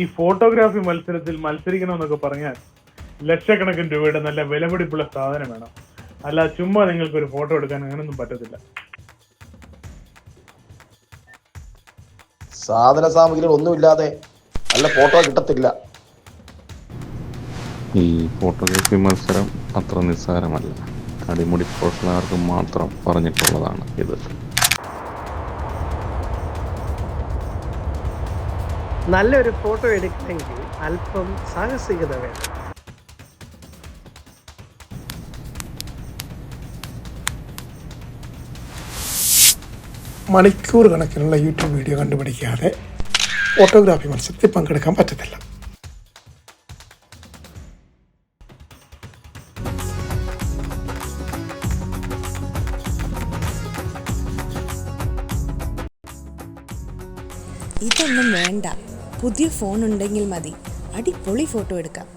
ഈ ഫോട്ടോഗ്രാഫി മത്സരത്തിൽ മത്സരിക്കണമെന്നൊക്കെ പറഞ്ഞാൽ ലക്ഷക്കണക്കിന് രൂപയുടെ നല്ല വിലപിടിപ്പുള്ള സാധനം വേണം. അല്ല ചുമ്മാ നിങ്ങൾക്ക് ഒരു ഫോട്ടോ എടുക്കാൻ അങ്ങനൊന്നും പറ്റത്തില്ല. സാധന സാമഗ്രികൾ ഒന്നുമില്ലാതെ നല്ല ഫോട്ടോ കിട്ടത്തില്ല. ഈ ഫോട്ടോഗ്രാഫി മത്സരം അത്ര നിസ്സാരമല്ല. അടിമുടി പ്രൊഫഷണലുകാർക്ക് മാത്രം പറഞ്ഞിട്ടുള്ളതാണ് ഇത്. നല്ലൊരു ഫോട്ടോ എടുക്കണമെങ്കിൽ അല്പം സാഹസികത വേണം. മണിക്കൂർ കണക്കിനുള്ള യൂട്യൂബ് വീഡിയോ കണ്ടുപിടിക്കാതെ ഫോട്ടോഗ്രാഫി മത്സരത്തിൽ പങ്കെടുക്കാൻ പറ്റത്തില്ല. ഇതൊന്നും വേണ്ട, പുതിയ ഫോൺ ഉണ്ടെങ്കിൽ മതി, അടിപൊളി ഫോട്ടോ എടുക്കാം.